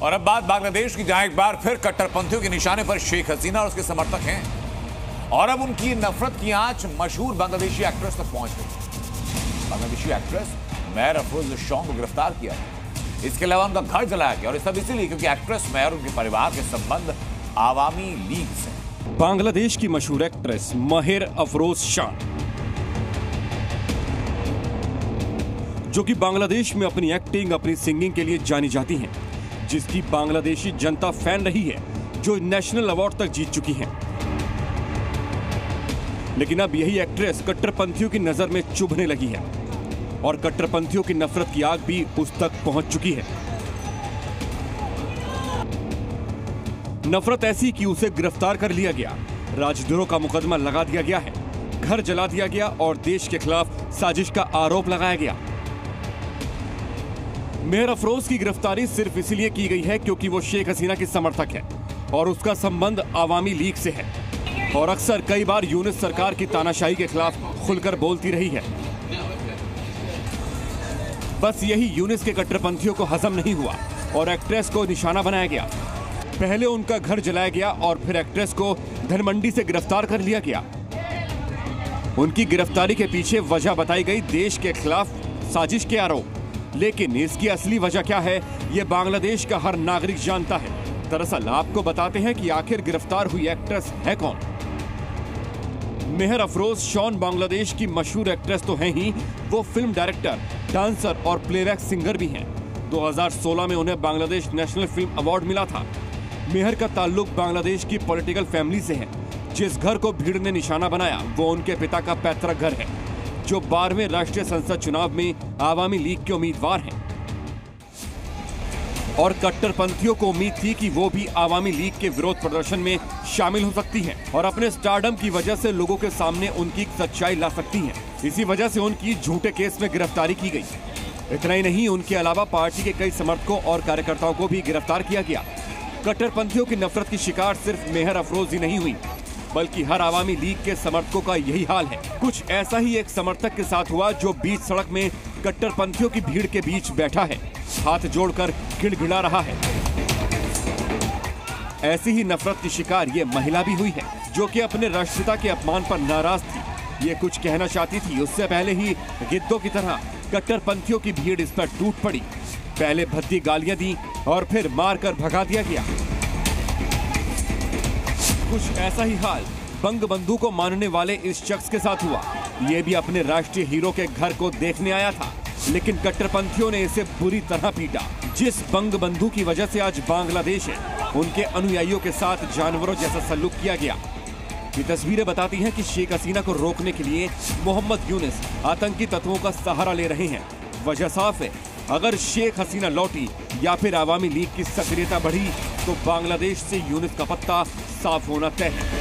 और अब बात बांग्लादेश की, जहां एक बार फिर कट्टरपंथियों के निशाने पर शेख हसीना और उसके समर्थक हैं। और अब उनकी नफरत की आंच मशहूर बांग्लादेशी एक्ट्रेस तक पहुंच गई। बांग्लादेशी एक्ट्रेस मेहर अफरोज शॉन को गिरफ्तार किया है। इसके अलावा उनका घर जलाया गया, और ये सब इसीलिए क्योंकि एक्ट्रेस मेहर उनके परिवार के संबंध आवामी लीग से। बांग्लादेश की मशहूर एक्ट्रेस मेहर अफरोज शॉन, जो कि बांग्लादेश में अपनी एक्टिंग, अपनी सिंगिंग के लिए जानी जाती हैं, जिसकी बांग्लादेशी जनता फैन रही है, जो नेशनल अवार्ड तक जीत चुकी हैं। लेकिन अब यही एक्ट्रेस कट्टरपंथियों की नजर में चुभने लगी है, और कट्टरपंथियों की नफरत की आग भी उस तक पहुंच चुकी है। नफरत ऐसी कि उसे गिरफ्तार कर लिया गया, राजद्रोह का मुकदमा लगा दिया गया है, घर जला दिया गया और देश के खिलाफ साजिश का आरोप लगाया गया। मेहर अफरोज की गिरफ्तारी सिर्फ इसलिए की गई है क्योंकि वो शेख हसीना की समर्थक है और उसका संबंध आवामी लीग से है, और अक्सर कई बार यूनिस सरकार की तानाशाही के खिलाफ खुलकर बोलती रही है। बस यही यूनिस के कट्टरपंथियों को हजम नहीं हुआ और एक्ट्रेस को निशाना बनाया गया। पहले उनका घर जलाया गया और फिर एक्ट्रेस को धनमंडी से गिरफ्तार कर लिया गया। उनकी गिरफ्तारी के पीछे वजह बताई गई देश के खिलाफ साजिश के आरोप, लेकिन इसकी असली वजह क्या है, ये बांग्लादेश का हर नागरिक जानता है। दरअसल आपको बताते हैं कि आखिर गिरफ्तार हुई एक्ट्रेस है कौन। मेहर अफरोज शॉन बांग्लादेश की मशहूर एक्ट्रेस तो हैं ही, वो फिल्म डायरेक्टर, डांसर और प्लेबैक सिंगर भी हैं। 2016 में उन्हें बांग्लादेश नेशनल फिल्म अवार्ड मिला था। मेहर का ताल्लुक बांग्लादेश की पॉलिटिकल फैमिली से है। जिस घर को भीड़ ने निशाना बनाया वो उनके पिता का पैतृक घर है, जो 12वें राष्ट्रीय संसद चुनाव में आवामी लीग के उम्मीदवार हैं। और कट्टरपंथियों को उम्मीद थी कि वो भी आवामी लीग के विरोध प्रदर्शन में शामिल हो सकती हैं और अपने स्टारडम की वजह से लोगों के सामने उनकी सच्चाई ला सकती हैं। इसी वजह से उनकी झूठे केस में गिरफ्तारी की गई। इतना ही नहीं, उनके अलावा पार्टी के कई समर्थकों और कार्यकर्ताओं को भी गिरफ्तार किया गया। कट्टरपंथियों की नफरत की शिकार सिर्फ मेहर अफरोज ही नहीं हुई, बल्कि हर आवामी लीग के समर्थकों का यही हाल है। कुछ ऐसा ही एक समर्थक के साथ हुआ, जो बीच सड़क में कट्टरपंथियों की भीड़ के बीच बैठा है, हाथ जोड़कर गिड़गिड़ा रहा है। ऐसी ही नफरत की शिकार ये महिला भी हुई है, जो कि अपने राष्ट्रपिता के अपमान पर नाराज थी। ये कुछ कहना चाहती थी, उससे पहले ही गिद्धों की तरह कट्टरपंथियों की भीड़ इस पर टूट पड़ी। पहले भद्दी गालियां दी और फिर मारकर भगा दिया गया। कुछ ऐसा ही हाल बंगबंधु को मानने वाले इस शख्स के साथ हुआ। ये भी अपने राष्ट्रीय हीरो के घर को देखने आया था, लेकिन कट्टरपंथियों ने इसे बुरी तरह पीटा। जिस बंगबंधु की वजह से आज बांग्लादेश है, उनके अनुयायियों के साथ जानवरों जैसा सलूक किया गया। ये तस्वीरें बताती हैं कि शेख हसीना को रोकने के लिए मोहम्मद यूनिस आतंकी तत्वों का सहारा ले रहे हैं। वजह साफ है, अगर शेख हसीना लौटी या फिर आवामी लीग की सक्रियता बढ़ी तो बांग्लादेश से यूनिस का पत्ता साफ होना तय है।